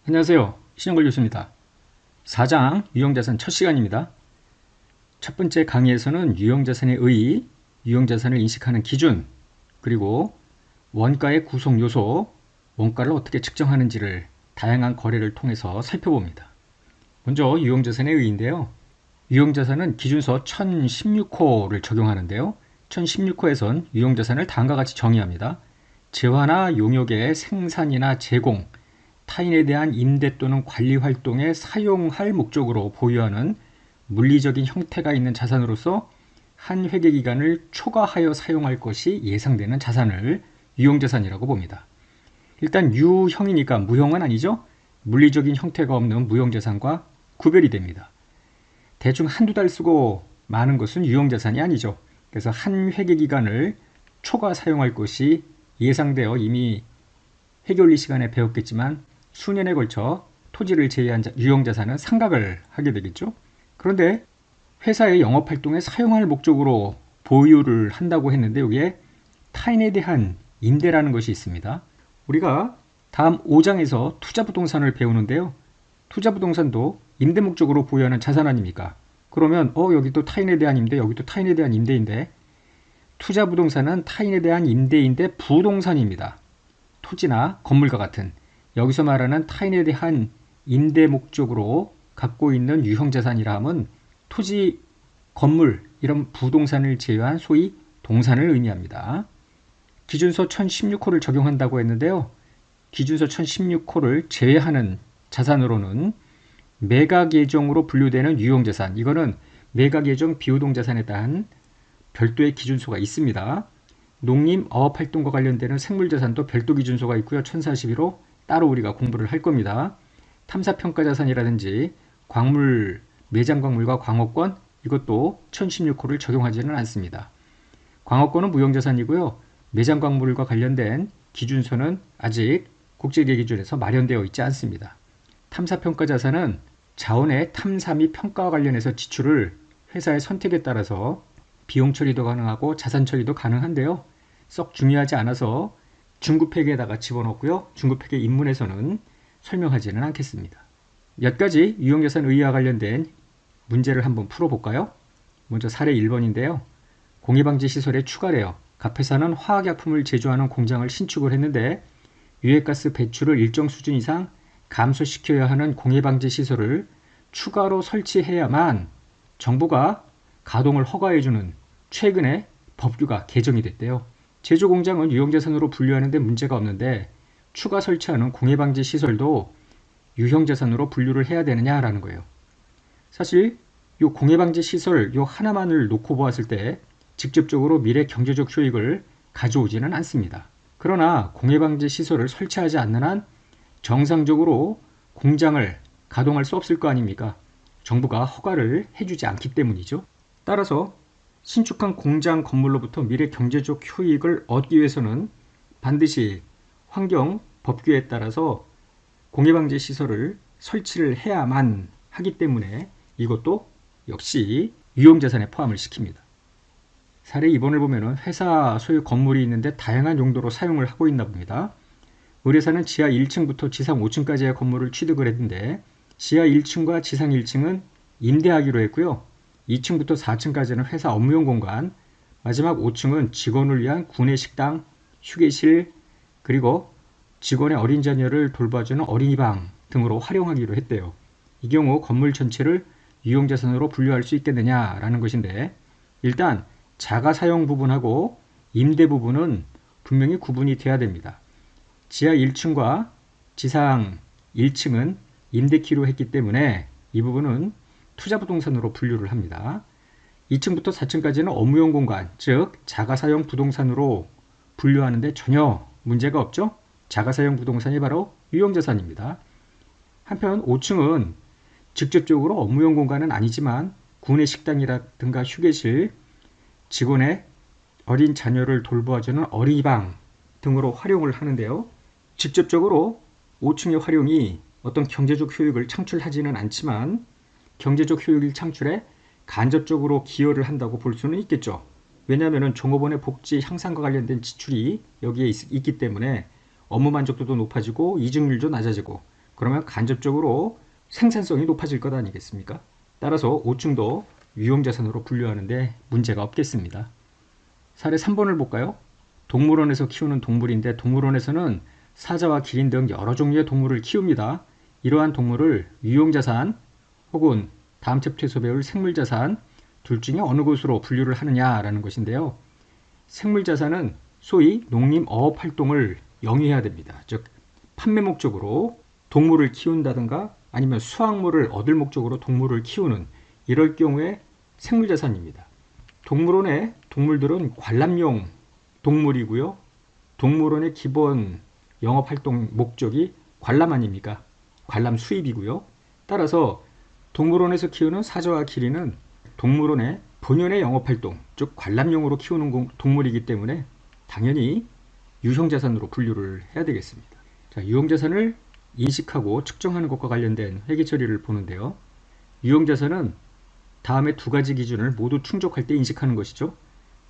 안녕하세요. 신영걸 교수입니다. 4장 유형자산 첫 시간입니다. 첫 번째 강의에서는 유형자산의 의의, 유형자산을 인식하는 기준, 그리고 원가의 구성 요소, 원가를 어떻게 측정하는지를 다양한 거래를 통해서 살펴봅니다. 먼저 유형자산의 의의인데요. 유형자산은 기준서 1016호를 적용하는데요. 1016호에선 유형자산을 다음과 같이 정의합니다. 재화나 용역의 생산이나 제공, 타인에 대한 임대 또는 관리 활동에 사용할 목적으로 보유하는 물리적인 형태가 있는 자산으로서 한 회계기간을 초과하여 사용할 것이 예상되는 자산을 유형자산이라고 봅니다. 일단 유형이니까 무형은 아니죠. 물리적인 형태가 없는 무형자산과 구별이 됩니다. 대충 한두 달 쓰고 마는 것은 유형자산이 아니죠. 그래서 한 회계기간을 초과 사용할 것이 예상되어 이미 회계원리 시간에 배웠겠지만 수년에 걸쳐 토지를 제외한 유형자산은 상각을 하게 되겠죠. 그런데 회사의 영업활동에 사용할 목적으로 보유를 한다고 했는데 여기에 타인에 대한 임대라는 것이 있습니다. 우리가 다음 5장에서 투자부동산을 배우는데요. 투자부동산도 임대 목적으로 보유하는 자산 아닙니까? 그러면 여기 또 타인에 대한 임대, 여기 또 타인에 대한 임대인데 투자부동산은 타인에 대한 임대인데 부동산입니다. 토지나 건물과 같은 여기서 말하는 타인에 대한 임대 목적으로 갖고 있는 유형자산이라 함은 토지, 건물 이런 부동산을 제외한 소위 동산을 의미합니다. 기준서 1016호를 적용한다고 했는데요. 기준서 1016호를 제외하는 자산으로는 매각예정으로 분류되는 유형자산, 이거는 매각예정 비유동자산에 대한 별도의 기준소가 있습니다. 농림, 어업활동과 관련되는 생물자산도 별도 기준소가 있고요. 1041호 따로 우리가 공부를 할 겁니다. 탐사평가자산이라든지 광물, 매장광물과 광업권 이것도 1016호를 적용하지는 않습니다. 광업권은 무형자산이고요. 매장광물과 관련된 기준서는 아직 국제계 기준에서 마련되어 있지 않습니다. 탐사평가자산은 자원의 탐사 및 평가와 관련해서 지출을 회사의 선택에 따라서 비용 처리도 가능하고 자산 처리도 가능한데요. 썩 중요하지 않아서 중급회계에다가 집어넣고요. 중급회계 입문에서는 설명하지는 않겠습니다. 몇 가지 유형자산 의의와 관련된 문제를 한번 풀어볼까요? 먼저 사례 1번인데요. 공해방지 시설에 추가되어 갑회사는 화학약품을 제조하는 공장을 신축을 했는데 유해가스 배출을 일정 수준 이상 감소시켜야 하는 공해방지 시설을 추가로 설치해야만 정부가 가동을 허가해주는 최근에 법규가 개정이 됐대요. 제조공장은 유형자산으로 분류하는 데 문제가 없는데 추가 설치하는 공해방지 시설도 유형자산으로 분류를 해야 되느냐라는 거예요. 사실 이 공해방지 시설 요 하나만을 놓고 보았을 때 직접적으로 미래 경제적 효익을 가져오지는 않습니다. 그러나 공해방지 시설을 설치하지 않는 한 정상적으로 공장을 가동할 수 없을 거 아닙니까? 정부가 허가를 해주지 않기 때문이죠. 따라서 신축한 공장 건물로부터 미래 경제적 효익을 얻기 위해서는 반드시 환경 법규에 따라서 공해방지 시설을 설치를 해야만 하기 때문에 이것도 역시 유형자산에 포함을 시킵니다. 사례 2번을 보면 회사 소유 건물이 있는데 다양한 용도로 사용을 하고 있나 봅니다. 우리 회사는 지하 1층부터 지상 5층까지의 건물을 취득을 했는데 지하 1층과 지상 1층은 임대하기로 했고요. 2층부터 4층까지는 회사 업무용 공간, 마지막 5층은 직원을 위한 구내식당, 휴게실, 그리고 직원의 어린 자녀를 돌봐주는 어린이방 등으로 활용하기로 했대요. 이 경우 건물 전체를 유형자산으로 분류할 수 있겠느냐라는 것인데 일단 자가사용 부분하고 임대 부분은 분명히 구분이 돼야 됩니다. 지하 1층과 지상 1층은 임대키로 했기 때문에 이 부분은 투자부동산으로 분류를 합니다. 2층부터 4층까지는 업무용 공간, 즉 자가사용 부동산으로 분류하는데 전혀 문제가 없죠. 자가사용 부동산이 바로 유형자산입니다. 한편 5층은 직접적으로 업무용 공간은 아니지만 구내식당이라든가 휴게실, 직원의 어린 자녀를 돌보아주는 어린이방 등으로 활용을 하는데요. 직접적으로 5층의 활용이 어떤 경제적 효익을 창출하지는 않지만 경제적 효익을 창출에 간접적으로 기여를 한다고 볼 수는 있겠죠. 왜냐하면 종업원의 복지 향상과 관련된 지출이 여기에 있기 때문에 업무 만족도도 높아지고 이직률도 낮아지고 그러면 간접적으로 생산성이 높아질 것 아니겠습니까? 따라서 5층도 유형자산으로 분류하는데 문제가 없겠습니다. 사례 3번을 볼까요? 동물원에서 키우는 동물인데 동물원에서는 사자와 기린 등 여러 종류의 동물을 키웁니다. 이러한 동물을 유형자산 혹은 다음 챕터에서 배울 생물자산 둘 중에 어느 곳으로 분류를 하느냐라는 것인데요. 생물자산은 소위 농림어업활동을 영위해야 됩니다. 즉 판매 목적으로 동물을 키운다든가 아니면 수확물을 얻을 목적으로 동물을 키우는 이럴 경우에 생물자산입니다. 동물원의 동물들은 관람용 동물이고요. 동물원의 기본 영업활동 목적이 관람 아닙니까? 관람 수입이고요. 따라서 동물원에서 키우는 사자와 기린은 동물원의 본연의 영업활동, 즉 관람용으로 키우는 동물이기 때문에 당연히 유형자산으로 분류를 해야 되겠습니다. 자, 유형자산을 인식하고 측정하는 것과 관련된 회계처리를 보는데요. 유형자산은 다음에 두 가지 기준을 모두 충족할 때 인식하는 것이죠.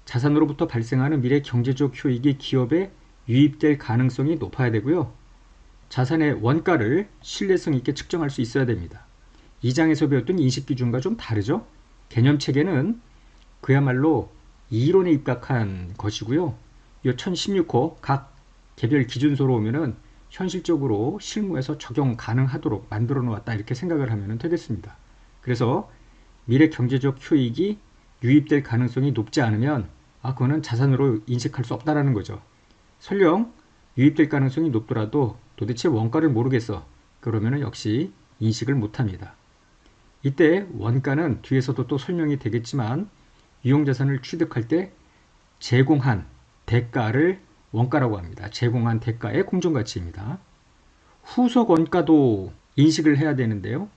자산으로부터 발생하는 미래 경제적 효익이 기업에 유입될 가능성이 높아야 되고요. 자산의 원가를 신뢰성 있게 측정할 수 있어야 됩니다. 2장에서 배웠던 인식기준과 좀 다르죠. 개념체계는 그야말로 이론에 입각한 것이고요. 이 1016호 각 개별 기준소로 오면은 현실적으로 실무에서 적용 가능하도록 만들어 놓았다 이렇게 생각을 하면 되겠습니다. 그래서 미래 경제적 효익이 유입될 가능성이 높지 않으면 그거는 자산으로 인식할 수 없다라는 거죠. 설령 유입될 가능성이 높더라도 도대체 원가를 모르겠어. 그러면 역시 인식을 못합니다. 이때 원가는 뒤에서도 또 설명이 되겠지만 유형자산을 취득할 때 제공한 대가를 원가라고 합니다. 제공한 대가의 공정가치입니다. 후속 원가도 인식을 해야 되는데요.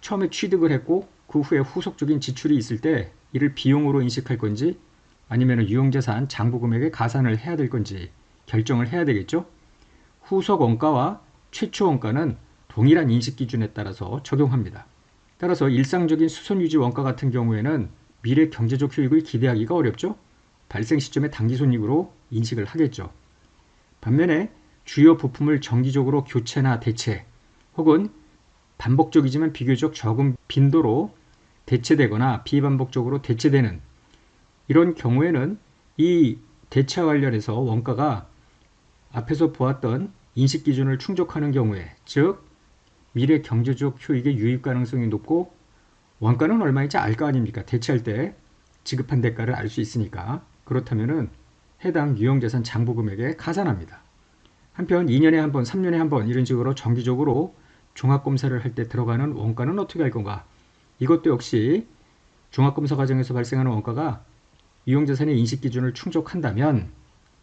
처음에 취득을 했고 그 후에 후속적인 지출이 있을 때 이를 비용으로 인식할 건지 아니면 유형자산 장부금액에 가산을 해야 될 건지 결정을 해야 되겠죠. 후속 원가와 최초 원가는 동일한 인식 기준에 따라서 적용합니다. 따라서 일상적인 수선유지 원가 같은 경우에는 미래 경제적 효익을 기대하기가 어렵죠. 발생 시점의 단기손익으로 인식을 하겠죠. 반면에 주요 부품을 정기적으로 교체나 대체 혹은 반복적이지만 비교적 적은 빈도로 대체되거나 비반복적으로 대체되는 이런 경우에는 이 대체와 관련해서 원가가 앞에서 보았던 인식 기준을 충족하는 경우에 즉 미래 경제적 효익의 유입 가능성이 높고 원가는 얼마인지 알 거 아닙니까? 대체할 때 지급한 대가를 알 수 있으니까 그렇다면은 해당 유형자산 장부금액에 가산합니다. 한편 2년에 한 번, 3년에 한 번 이런 식으로 정기적으로 종합검사를 할 때 들어가는 원가는 어떻게 할 건가? 이것도 역시 종합검사 과정에서 발생하는 원가가 유형자산의 인식기준을 충족한다면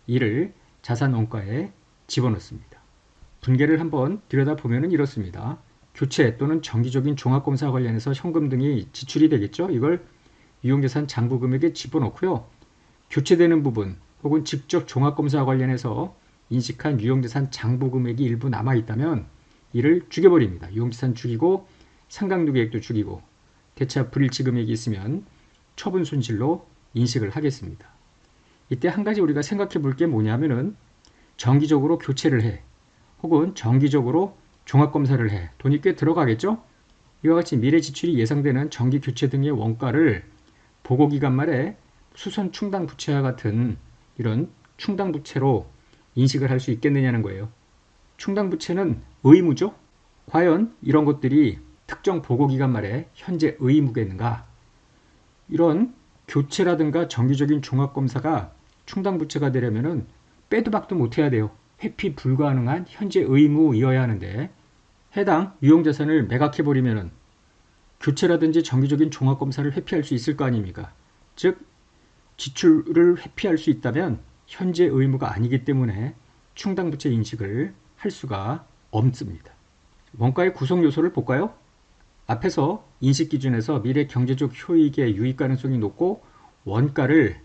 이를 자산원가에 집어넣습니다. 분계를 한번 들여다보면 이렇습니다. 교체 또는 정기적인 종합검사 관련해서 현금 등이 지출이 되겠죠. 이걸 유형자산 장부금액에 집어넣고요. 교체되는 부분 혹은 직접 종합검사 관련해서 인식한 유형자산 장부금액이 일부 남아있다면 이를 죽여버립니다. 유형자산 죽이고 상각누계액도 죽이고 대차 불일치 금액이 있으면 처분 손실로 인식을 하겠습니다. 이때 한 가지 우리가 생각해 볼 게 뭐냐면은 정기적으로 교체를 해 혹은 정기적으로 종합검사를 해 돈이 꽤 들어가겠죠? 이와 같이 미래 지출이 예상되는 정기 교체 등의 원가를 보고기간 말에 수선 충당 부채와 같은 이런 충당 부채로 인식을 할 수 있겠느냐는 거예요. 충당 부채는 의무죠? 과연 이런 것들이 특정 보고기간 말에 현재 의무겠는가? 이런 교체라든가 정기적인 종합검사가 충당부채가 되려면 빼도 박도 못해야 돼요. 회피 불가능한 현재 의무이어야 하는데 해당 유형자산을 매각해버리면 교체라든지 정기적인 종합검사를 회피할 수 있을 거 아닙니까? 즉 지출을 회피할 수 있다면 현재 의무가 아니기 때문에 충당부채 인식을 할 수가 없습니다. 원가의 구성 요소를 볼까요? 앞에서 인식기준에서 미래 경제적 효익의 유입 가능성이 높고 원가를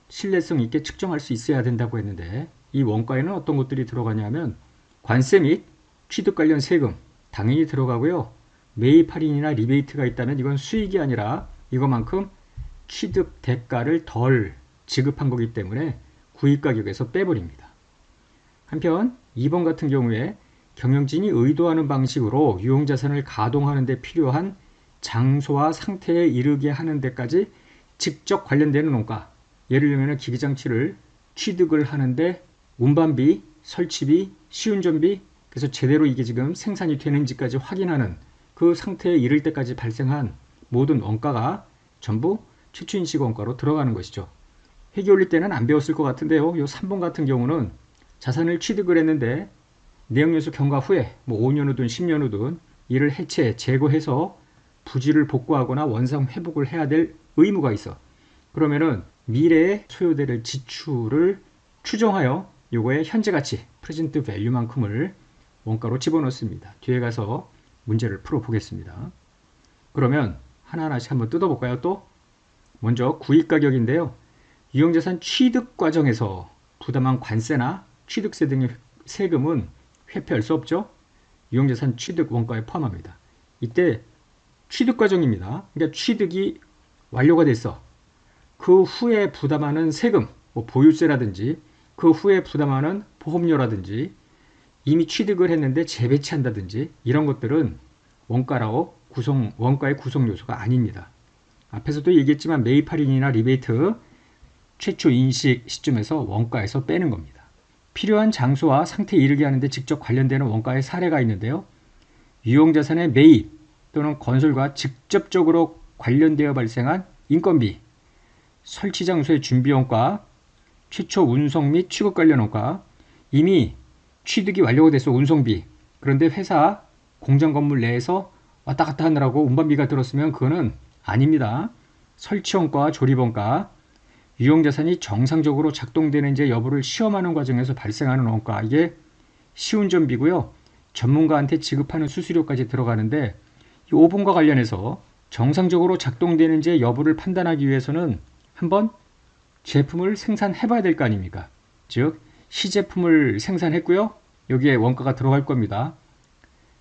신뢰성 있게 측정할 수 있어야 된다고 했는데 이 원가에는 어떤 것들이 들어가냐면 관세 및 취득 관련 세금 당연히 들어가고요. 매입 할인이나 리베이트가 있다면 이건 수익이 아니라 이것만큼 취득 대가를 덜 지급한 거기 때문에 구입가격에서 빼버립니다. 한편 2번 같은 경우에 경영진이 의도하는 방식으로 유형자산을 가동하는 데 필요한 장소와 상태에 이르게 하는 데까지 직접 관련되는 원가. 예를 들면 기기장치를 취득을 하는데 운반비, 설치비, 시운전비, 그래서 제대로 이게 지금 생산이 되는지까지 확인하는 그 상태에 이를 때까지 발생한 모든 원가가 전부 최초인식 원가로 들어가는 것이죠. 회계 올릴 때는 안 배웠을 것 같은데요. 요 3번 같은 경우는 자산을 취득을 했는데 내역연수 경과 후에 5년 후든 10년 후든 이를 해체, 제거해서 부지를 복구하거나 원상 회복을 해야 될 의무가 있어. 그러면은 미래에 소요될 지출을 추정하여 요거의 현재 가치, 프레젠트 밸류만큼을 원가로 집어넣습니다. 뒤에 가서 문제를 풀어보겠습니다. 그러면 하나하나씩 한번 뜯어볼까요? 또 먼저 구입가격인데요. 유형자산 취득 과정에서 부담한 관세나 취득세 등의 세금은 회피할 수 없죠. 유형자산 취득 원가에 포함합니다. 이때 취득 과정입니다. 그러니까 취득이 완료가 됐어. 그 후에 부담하는 세금, 보유세라든지 그 후에 부담하는 보험료라든지 이미 취득을 했는데 재배치한다든지 이런 것들은 원가의 구성 요소가 아닙니다. 앞에서도 얘기했지만 매입 할인이나 리베이트 최초 인식 시점에서 원가에서 빼는 겁니다. 필요한 장소와 상태에 이르게 하는데 직접 관련되는 원가의 사례가 있는데요. 유형자산의 매입 또는 건설과 직접적으로 관련되어 발생한 인건비, 설치 장소의 준비 원가, 최초 운송 및 취급 관련 원가, 이미 취득이 완료가 돼서 운송비, 그런데 회사 공장 건물 내에서 왔다 갔다 하느라고 운반비가 들었으면 그거는 아닙니다. 설치 원가와 조립 원가, 유형자산이 정상적으로 작동되는지 여부를 시험하는 과정에서 발생하는 원가, 이게 시운전비고요. 전문가한테 지급하는 수수료까지 들어가는데 이 5번과 관련해서 정상적으로 작동되는지 여부를 판단하기 위해서는 한번 제품을 생산해 봐야 될 거 아닙니까? 즉 시제품을 생산했고요. 여기에 원가가 들어갈 겁니다.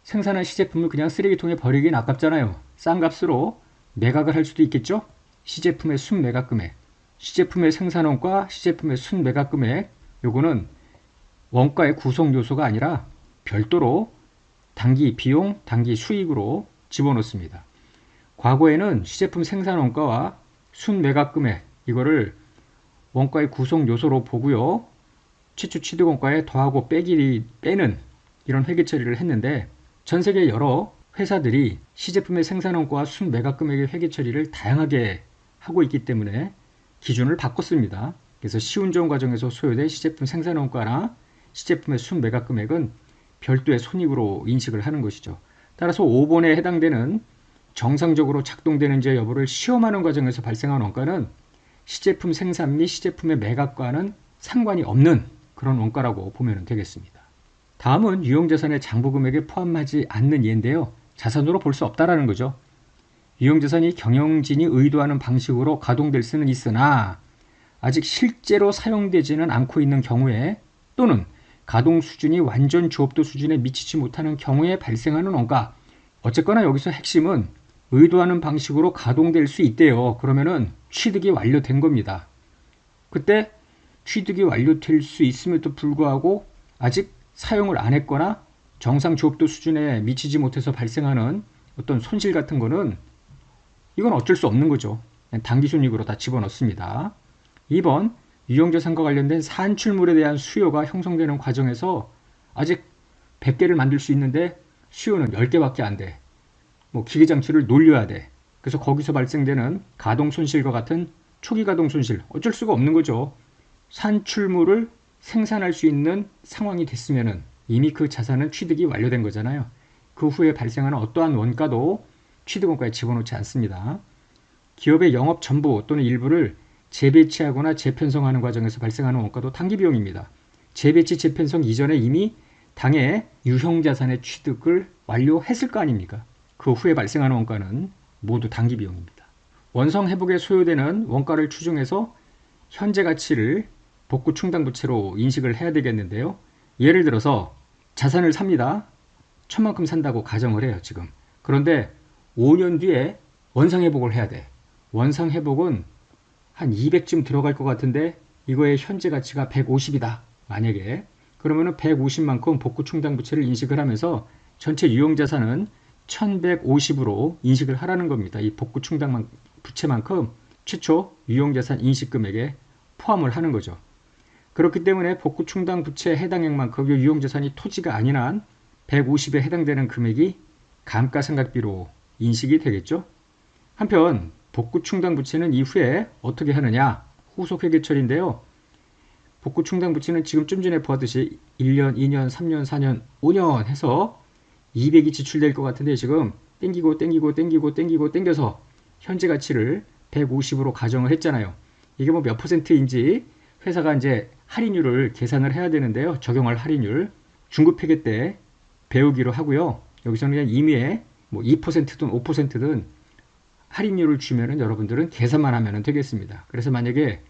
생산한 시제품을 그냥 쓰레기통에 버리긴 아깝잖아요. 싼 값으로 매각을 할 수도 있겠죠. 시제품의 순매각 금액, 시제품의 생산원가, 시제품의 순매각 금액, 요거는 원가의 구성 요소가 아니라 별도로 단기 비용, 단기 수익으로 집어넣습니다. 과거에는 시제품 생산원가와 순매각 금액, 이거를 원가의 구성 요소로 보고요. 최초 취득원가에 더하고 빼는 이런 회계 처리를 했는데 전 세계 여러 회사들이 시제품의 생산원가와 순매각 금액의 회계 처리를 다양하게 하고 있기 때문에 기준을 바꿨습니다. 그래서 시운전 과정에서 소요된 시제품 생산원가나 시제품의 순매각 금액은 별도의 손익으로 인식을 하는 것이죠. 따라서 5번에 해당되는 정상적으로 작동되는지 여부를 시험하는 과정에서 발생한 원가는 시제품 생산 및 시제품의 매각과는 상관이 없는 그런 원가라고 보면 되겠습니다. 다음은 유형자산의 장부금액에 포함하지 않는 예인데요. 자산으로 볼 수 없다라는 거죠. 유형자산이 경영진이 의도하는 방식으로 가동될 수는 있으나 아직 실제로 사용되지는 않고 있는 경우에 또는 가동 수준이 완전 주업도 수준에 미치지 못하는 경우에 발생하는 원가. 어쨌거나 여기서 핵심은 의도하는 방식으로 가동될 수 있대요. 그러면은 취득이 완료된 겁니다. 그때 취득이 완료될 수 있음에도 불구하고 아직 사용을 안 했거나 정상 주업도 수준에 미치지 못해서 발생하는 어떤 손실 같은 거는 이건 어쩔 수 없는 거죠. 단기순이익으로 다 집어넣습니다. 2번 유형자산과 관련된 산출물에 대한 수요가 형성되는 과정에서 아직 100개를 만들 수 있는데 수요는 10개밖에 안 돼. 기계장치를 놀려야 돼. 그래서 거기서 발생되는 가동 손실과 같은 초기 가동 손실 어쩔 수가 없는 거죠. 산출물을 생산할 수 있는 상황이 됐으면 이미 그 자산은 취득이 완료된 거잖아요. 그 후에 발생하는 어떠한 원가도 취득원가에 집어넣지 않습니다. 기업의 영업 전부 또는 일부를 재배치하거나 재편성하는 과정에서 발생하는 원가도 단기비용입니다. 재배치, 재편성 이전에 이미 당해 유형자산의 취득을 완료했을 거 아닙니까? 그 후에 발생하는 원가는 모두 단기비용입니다. 원성회복에 소요되는 원가를 추정해서 현재 가치를 복구 충당부채로 인식을 해야 되겠는데요. 예를 들어서 자산을 삽니다. 1000만큼 산다고 가정을 해요, 지금. 그런데 5년 뒤에 원상회복을 해야 돼. 원상회복은 한 200쯤 들어갈 것 같은데 이거의 현재 가치가 150이다. 만약에 그러면은 150만큼 복구 충당 부채를 인식을 하면서 전체 유형자산은 1150으로 인식을 하라는 겁니다. 이 복구 충당 부채만큼 최초 유형자산 인식금액에 포함을 하는 거죠. 그렇기 때문에 복구 충당 부채 해당액만큼 유형자산이 토지가 아닌 한 150에 해당되는 금액이 감가상각비로 인식이 되겠죠. 한편 복구 충당 부채는 이후에 어떻게 하느냐? 후속 회계처리인데요. 복구 충당 부채는 지금 좀 전에 보았듯이 1년, 2년, 3년, 4년, 5년 해서 200이 지출될 것 같은데 지금 땡겨서 현재 가치를 150으로 가정을 했잖아요. 이게 뭐 몇 %인지 회사가 이제 할인율을 계산을 해야 되는데요. 적용할 할인율 중급 회계 때 배우기로 하고요. 여기서는 그냥 임의에 뭐 2%든 5%든 할인율을 주면은 여러분들은 계산만 하면 되겠습니다. 그래서 만약에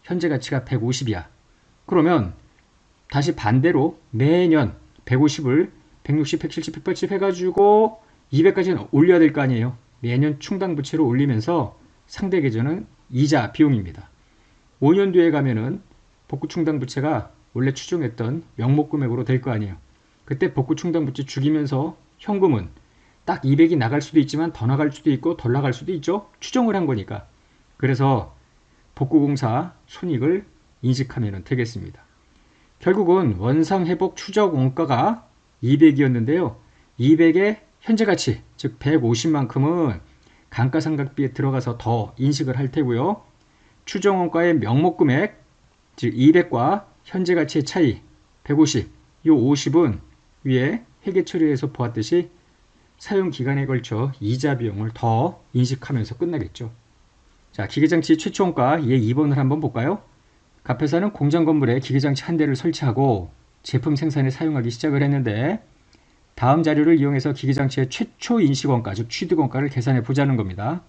현재 가치가 150이야. 그러면 다시 반대로 매년 150을 160, 170, 180 해가지고 200까지는 올려야 될 거 아니에요. 매년 충당 부채로 올리면서 상대 계좌는 이자 비용입니다. 5년 뒤에 가면은 복구 충당 부채가 원래 추정했던 명목 금액으로 될 거 아니에요. 그때 복구 충당 부채 죽이면서 현금은 딱 200이 나갈 수도 있지만 더 나갈 수도 있고 덜 나갈 수도 있죠. 추정을 한 거니까. 그래서 복구공사 손익을 인식하면 되겠습니다. 결국은 원상회복 추적 원가가 200이었는데요. 200의 현재 가치, 즉 150만큼은 감가상각비에 들어가서 더 인식을 할 테고요. 추정 원가의 명목 금액, 즉 200과 현재 가치의 차이 150, 이 50은 위에 회계 처리에서 보았듯이 사용 기간에 걸쳐 이자 비용을 더 인식하면서 끝나겠죠. 자, 기계장치 최초 원가 얘 2번을 한번 볼까요? 갑회사는 공장 건물에 기계장치 한 대를 설치하고 제품 생산에 사용하기 시작을 했는데 다음 자료를 이용해서 기계장치의 최초 인식원가, 즉 취득원가를 계산해 보자는 겁니다.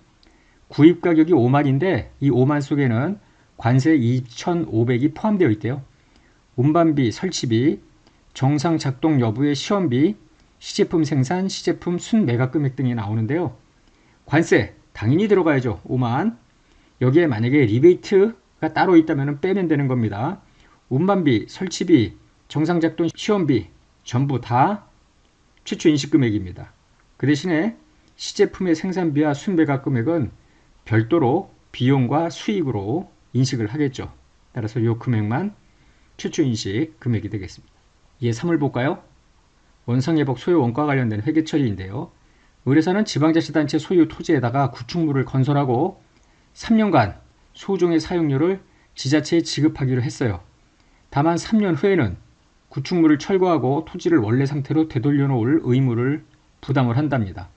구입 가격이 5만인데 이 5만 속에는 관세 2,500이 포함되어 있대요. 운반비, 설치비, 정상 작동 여부의 시험비, 시제품 생산, 시제품 순매각 금액 등이 나오는데요. 관세 당연히 들어가야죠. 5만. 여기에 만약에 리베이트가 따로 있다면 빼면 되는 겁니다. 운반비, 설치비, 정상 작동 시험비 전부 다 최초 인식 금액입니다. 그 대신에 시제품의 생산비와 순매각 금액은 별도로 비용과 수익으로 인식을 하겠죠. 따라서 이 금액만 최초 인식 금액이 되겠습니다. 예, 3을 볼까요? 원상회복 소유 원가 관련된 회계 처리인데요. 의뢰사는 지방자치단체 소유 토지에다가 구축물을 건설하고 3년간 소종의 사용료를 지자체에 지급하기로 했어요. 다만 3년 후에는 구축물을 철거하고 토지를 원래 상태로 되돌려 놓을 의무를 부담을 한답니다.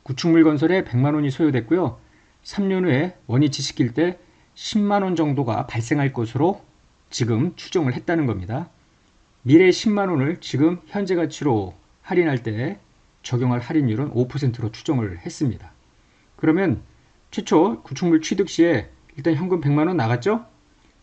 구축물 건설에 100만 원이 소요됐고요. 3년 후에 원위치 시킬 때 10만 원 정도가 발생할 것으로 지금 추정을 했다는 겁니다. 미래 10만 원을 지금 현재 가치로 할인할 때 적용할 할인율은 5%로 추정을 했습니다. 그러면 최초 구축물 취득 시에 일단 현금 100만 원 나갔죠?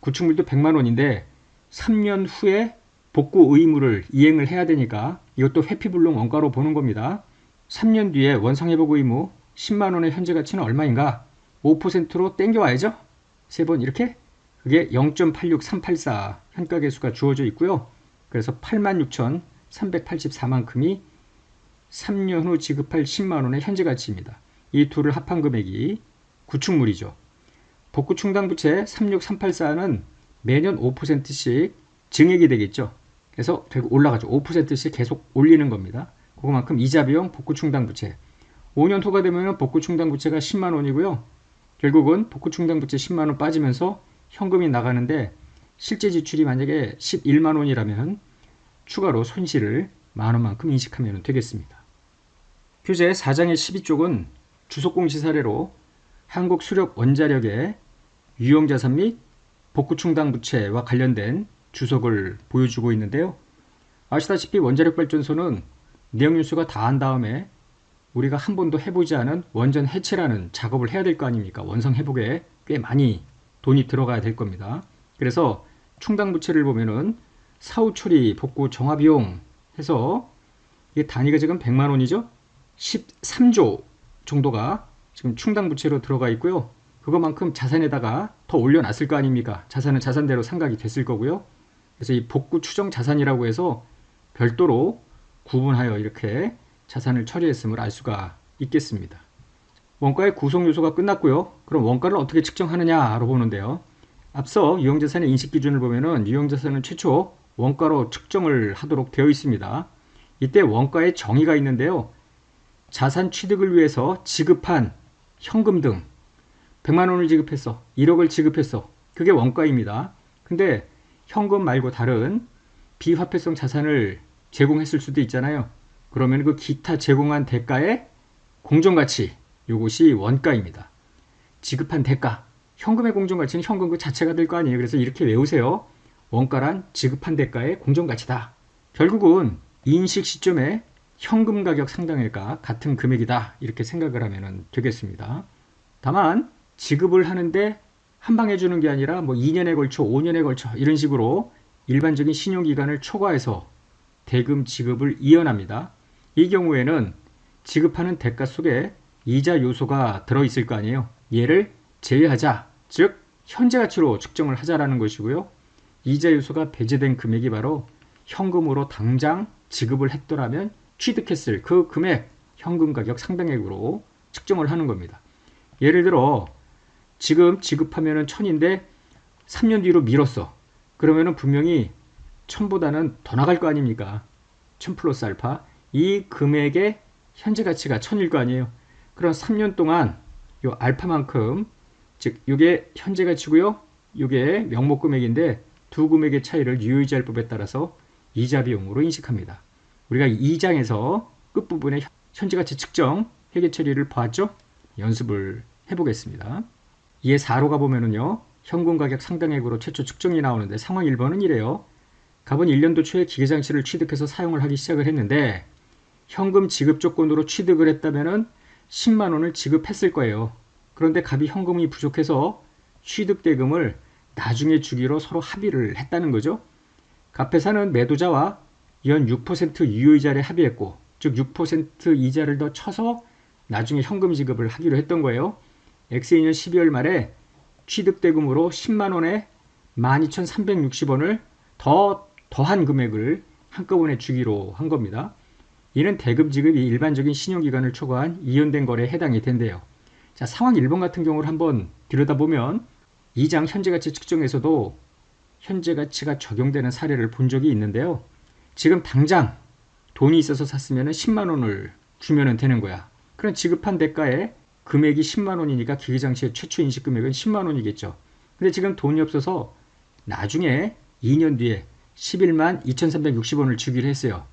구축물도 100만 원인데 3년 후에 복구 의무를 이행을 해야 되니까 이것도 회피불능 원가로 보는 겁니다. 3년 뒤에 원상회복 의무 10만 원의 현재 가치는 얼마인가? 5%로 땡겨와야죠? 세 번 이렇게? 그게 0.86384 현가계수가 주어져 있고요. 그래서 86,384만큼이 3년 후 지급할 10만 원의 현재 가치입니다. 이 둘을 합한 금액이 구축물이죠. 복구 충당 부채 36384는 매년 5%씩 증액이 되겠죠. 그래서 결국 올라가죠. 5%씩 계속 올리는 겁니다. 그거만큼 이자 비용 복구 충당 부채. 5년 후가 되면 복구 충당 부채가 10만 원이고요. 결국은 복구 충당 부채 10만 원 빠지면서 현금이 나가는데 실제 지출이 만약에 11만 원이라면 추가로 손실을 만 원만큼 인식하면 되겠습니다. 교재 4장의 12쪽은 주석공시 사례로 한국수력 원자력의 유형자산 및 복구 충당 부채와 관련된 주석을 보여주고 있는데요. 아시다시피 원자력발전소는 내역연수가 다 한 다음에 우리가 한 번도 해보지 않은 원전 해체라는 작업을 해야 될 거 아닙니까? 원상 회복에 꽤 많이 돈이 들어가야 될 겁니다. 그래서 충당 부채를 보면은 사후 처리 복구 정화 비용 해서 이게 단위가 지금 100만 원이죠? 13조 정도가 지금 충당 부채로 들어가 있고요. 그거만큼 자산에다가 더 올려놨을 거 아닙니까? 자산은 자산대로 상각이 됐을 거고요. 그래서 이 복구 추정 자산이라고 해서 별도로 구분하여 이렇게 자산을 처리했음을 알 수가 있겠습니다. 원가의 구성 요소가 끝났고요. 그럼 원가를 어떻게 측정하느냐로 보는데요. 앞서 유형자산의 인식 기준을 보면은 유형자산은 최초 원가로 측정을 하도록 되어 있습니다. 이때 원가의 정의가 있는데요. 자산 취득을 위해서 지급한 현금 등 100만 원을 지급했어, 1억을 지급했어, 그게 원가입니다. 근데 현금 말고 다른 비화폐성 자산을 제공했을 수도 있잖아요. 그러면 그 기타 제공한 대가의 공정가치, 이것이 원가입니다. 지급한 대가, 현금의 공정가치는 현금 그 자체가 될 거 아니에요. 그래서 이렇게 외우세요. 원가란 지급한 대가의 공정가치다. 결국은 인식 시점에 현금 가격 상당액과 같은 금액이다, 이렇게 생각을 하면 되겠습니다. 다만 지급을 하는데 한 방에 주는 게 아니라 뭐 2년에 걸쳐 5년에 걸쳐 이런 식으로 일반적인 신용기간을 초과해서 대금 지급을 이어납니다. 이 경우에는 지급하는 대가 속에 이자 요소가 들어있을 거 아니에요. 얘를 제외하자, 즉 현재 가치로 측정을 하자라는 것이고요. 이자 요소가 배제된 금액이 바로 현금으로 당장 지급을 했더라면 취득했을 그 금액, 현금 가격 상당액으로 측정을 하는 겁니다. 예를 들어 지금 지급하면은 1000인데 3년 뒤로 미뤘어. 그러면은 분명히 1000보다는 더 나갈 거 아닙니까? 1000 플러스 알파. 이 금액의 현재 가치가 1000일 거 아니에요. 그럼 3년 동안 요 알파만큼, 즉 요게 현재 가치고요. 요게 명목 금액인데 두 금액의 차이를 유효이자율법에 따라서 이자 비용으로 인식합니다. 우리가 2장에서 끝부분에 현재 가치 측정 회계 처리를 보았죠? 연습을 해보겠습니다. 이에 4로 가보면은요. 현금 가격 상당액으로 최초 측정이 나오는데 상황 1번은 이래요. 갑은 1년도 초에 기계장치를 취득해서 사용을 하기 시작을 했는데 현금 지급 조건으로 취득을 했다면은 10만 원을 지급했을 거예요. 그런데 갑이 현금이 부족해서 취득 대금을 나중에 주기로 서로 합의를 했다는 거죠. 갑회사는 매도자와 연 6% 유효이자를 합의했고, 즉 6% 이자를 더 쳐서 나중에 현금 지급을 하기로 했던 거예요. X2년 12월 말에 취득대금으로 10만원에 12,360원을 더한 금액을 한꺼번에 주기로 한 겁니다. 이는 대금 지급이 일반적인 신용기간을 초과한 이연된 거래에 해당이 된대요. 자, 상황 1번 같은 경우를 한번 들여다보면 2장 현재가치 측정에서도 현재가치가 적용되는 사례를 본 적이 있는데요. 지금 당장 돈이 있어서 샀으면 10만원을 주면 되는 거야. 그럼 지급한 대가에 금액이 10만원이니까 기계장치의 최초 인식금액은 10만원이겠죠. 근데 지금 돈이 없어서 나중에 2년 뒤에 11만 2,360원을 주기로 했어요.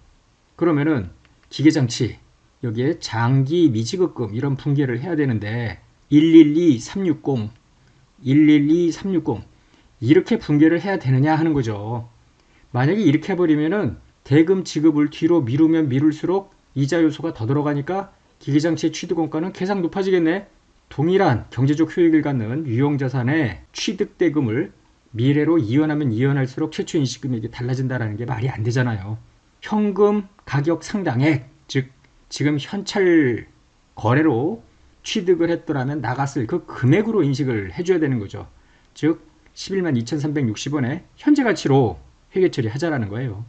그러면은 기계장치 여기에 장기 미지급금 이런 분계를 해야 되는데 112360 112360 이렇게 분계를 해야 되느냐 하는 거죠. 만약에 이렇게 해버리면은 대금 지급을 뒤로 미루면 미룰수록 이자 요소가 더 들어가니까 기계장치의 취득원가는 계속 높아지겠네. 동일한 경제적 효익을 갖는 유형자산의 취득대금을 미래로 이연하면 이연할수록 최초 인식금액이 달라진다는 게 말이 안 되잖아요. 현금 가격 상당액, 즉 지금 현찰 거래로 취득을 했더라면 나갔을 그 금액으로 인식을 해줘야 되는 거죠. 즉 11만 2,360원의 현재 가치로 회계처리 하자라는 거예요.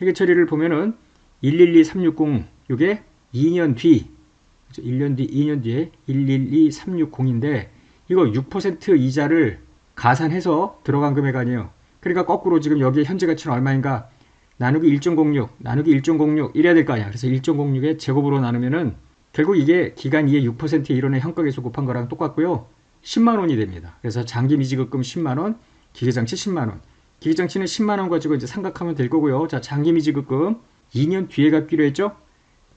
회계처리를 보면은 112360 이게 2년 뒤 2년 뒤에 112360인데 이거 6% 이자를 가산해서 들어간 금액 아니에요. 그러니까 거꾸로 지금 여기에 현재 가치는 얼마인가 나누기 1.06 나누기 1.06 이래야 될 거 아니야. 그래서 1.06의 제곱으로 나누면은 결국 이게 기간 2의 6%의 1원의 현가계수 곱한 거랑 똑같고요. 10만원이 됩니다. 그래서 장기 미지급금 10만원, 기계장치 10만원. 기계장치는 10만원 가지고 이제 삼각하면 될 거고요. 자, 장기 미지급금 2년 뒤에 갚기로 했죠?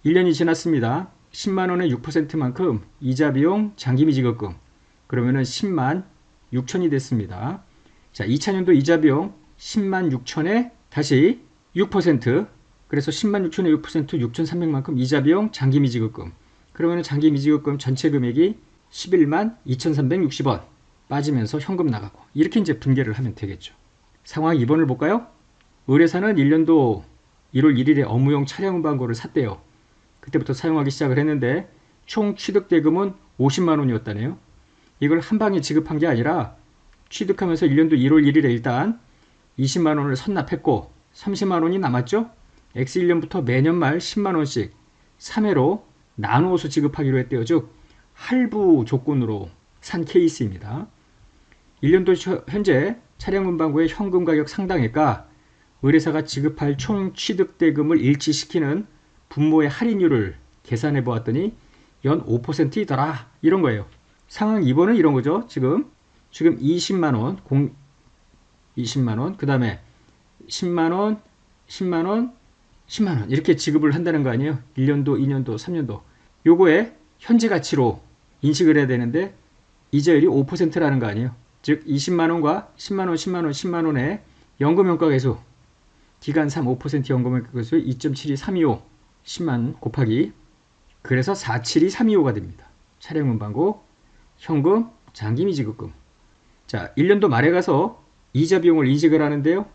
1년이 지났습니다. 10만원의 6%만큼 이자 비용 장기 미지급금. 그러면은 10만 6천이 됐습니다. 자, 2000년도 이자 비용 10만 6천에 다시 6%. 그래서 10만 6천에 6% 6,300만큼 이자 비용 장기 미지급금. 그러면은 장기 미지급금 전체 금액이 11만 2,360원 빠지면서 현금 나가고 이렇게 이제 분계를 하면 되겠죠. 상황 2번을 볼까요? 의뢰사는 1년도 1월 1일에 업무용 차량 운반고를 샀대요. 그때부터 사용하기 시작을 했는데 총 취득대금은 50만 원이었다네요. 이걸 한 방에 지급한 게 아니라 취득하면서 1년도 1월 1일에 일단 20만 원을 선납했고 30만 원이 남았죠? X1년부터 매년 말 10만 원씩 3회로 나누어서 지급하기로 했대요. 즉 할부 조건으로 산 케이스입니다. 1년도 현재 차량문방구의 현금 가격 상당액과 의뢰사가 지급할 총 취득대금을 일치시키는 분모의 할인율을 계산해 보았더니 연 5%이더라. 이런 거예요. 상황 2번은 이런 거죠. 지금 20만원, 20만원, 그 다음에 10만원, 10만원, 10만원 이렇게 지급을 한다는 거 아니에요. 1년도, 2년도, 3년도. 요거에 현재 가치로 인식을 해야 되는데 이자율이 5%라는 거 아니에요. 즉 20만원과 10만원, 10만원, 10만원의 연금효과계수 기간 3 5% 연금효과계수 2.72325 10만 곱하기 그래서 472325가 됩니다. 차량문방구 현금 장기미 지급금. 자, 1년도 말에 가서 이자 비용을 인식을 하는데요.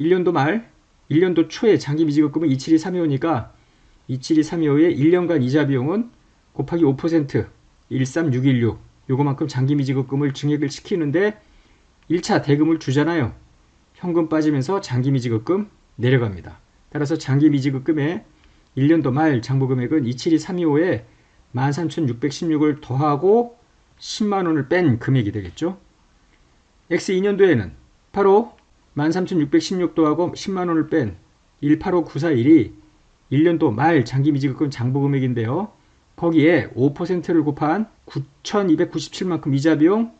1년도 말, 1년도 초에 장기미 지급금은 27235니까 27235의 1년간 이자 비용은 곱하기 5% 13616 요거만큼 장기미 지급금을 증액을 시키는데 1차 대금을 주잖아요. 현금 빠지면서 장기미 지급금 내려갑니다. 따라서 장기미 지급금의 1년도 말 장부 금액은 27235에 13616을 더하고 10만원을 뺀 금액이 되겠죠. X2년도에는 바로 13616 더하고 10만원을 뺀 185941이 1년도 말 장기미 지급금 장부 금액인데요. 거기에 5%를 곱한 9297만큼 이자 비용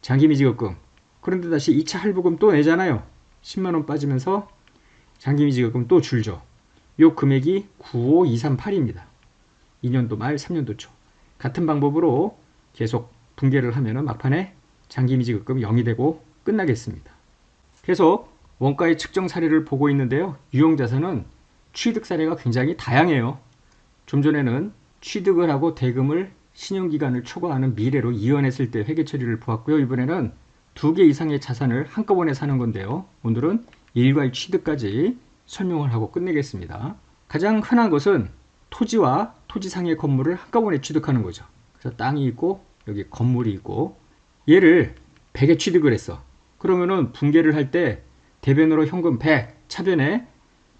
장기미 지급금. 그런데 다시 2차 할부금 또 내잖아요. 10만원 빠지면서 장기미 지급금 또 줄죠. 요 금액이 95238입니다. 2년도 말 3년도 초. 같은 방법으로 계속 분계를 하면 막판에 장기미 지급금 0이 되고 끝나겠습니다. 계속 원가의 측정 사례를 보고 있는데요. 유형자산은 취득 사례가 굉장히 다양해요. 좀 전에는 취득을 하고 대금을 신용기간을 초과하는 미래로 이연했을 때 회계 처리를 보았고요. 이번에는 2개 이상의 자산을 한꺼번에 사는 건데요. 오늘은 일괄 취득까지 설명을 하고 끝내겠습니다. 가장 흔한 것은 토지와 토지상의 건물을 한꺼번에 취득하는 거죠. 그래서 땅이 있고 여기 건물이 있고 얘를 100에 취득을 했어. 그러면은 분계를 할 때 대변으로 현금 100, 차변에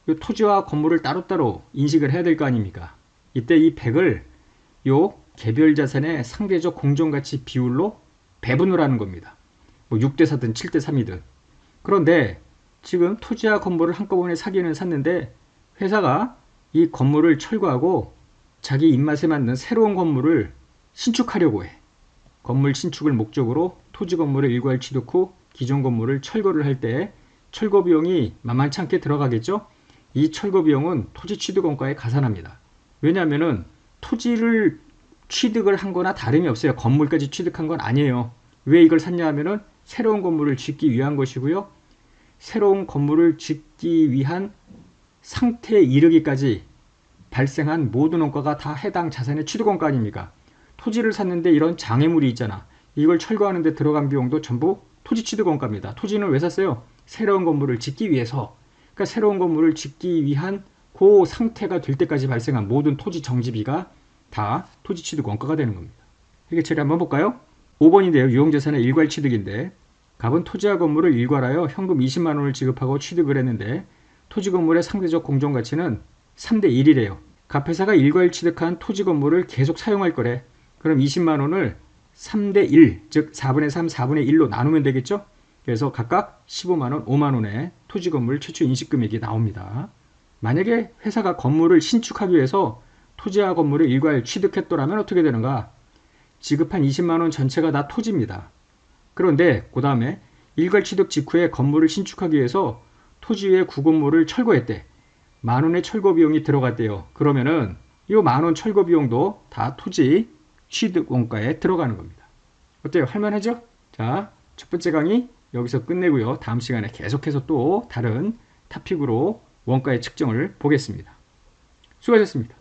이 토지와 건물을 따로따로 인식을 해야 될 거 아닙니까? 이때 이 100을 요 개별 자산의 상대적 공정가치 비율로 배분을 하는 겁니다. 뭐 6대4든 7대3이든. 그런데 지금 토지와 건물을 한꺼번에 사기는 샀는데 회사가 이 건물을 철거하고 자기 입맛에 맞는 새로운 건물을 신축하려고 해. 건물 신축을 목적으로 토지 건물을 일괄 취득 후 기존 건물을 철거를 할 때 철거 비용이 만만치 않게 들어가겠죠? 이 철거 비용은 토지 취득원가에 가산합니다. 왜냐하면 토지를 취득을 한 거나 다름이 없어요. 건물까지 취득한 건 아니에요. 왜 이걸 샀냐 하면은 새로운 건물을 짓기 위한 것이고요. 새로운 건물을 짓기 위한 상태에 이르기까지 발생한 모든 원가가 다 해당 자산의 취득원가 아닙니까? 토지를 샀는데 이런 장애물이 있잖아. 이걸 철거하는 데 들어간 비용도 전부 토지 취득원가입니다. 토지는 왜 샀어요? 새로운 건물을 짓기 위해서. 그러니까 새로운 건물을 짓기 위한 그 상태가 될 때까지 발생한 모든 토지 정지비가 다 토지 취득 원가가 되는 겁니다. 회계 처리 한번 볼까요? 5번인데요. 유형자산의 일괄 취득인데 갑은 토지와 건물을 일괄하여 현금 20만 원을 지급하고 취득을 했는데 토지 건물의 상대적 공정가치는 3대 1이래요. 갑 회사가 일괄 취득한 토지 건물을 계속 사용할 거래. 그럼 20만 원을 3대 1, 즉 4분의 3, 4분의 1로 나누면 되겠죠? 그래서 각각 15만 원, 5만 원의 토지 건물 최초 인식 금액이 나옵니다. 만약에 회사가 건물을 신축하기 위해서 토지와 건물을 일괄 취득했더라면 어떻게 되는가? 지급한 20만 원 전체가 다 토지입니다. 그런데 그 다음에 일괄 취득 직후에 건물을 신축하기 위해서 토지 위에 구건물을 철거했대. 만 원의 철거 비용이 들어갔대요. 그러면은 이 만 원 철거 비용도 다 토지 취득 원가에 들어가는 겁니다. 어때요? 할만하죠? 자, 첫 번째 강의 여기서 끝내고요. 다음 시간에 계속해서 또 다른 토픽으로 원가의 측정을 보겠습니다. 수고하셨습니다.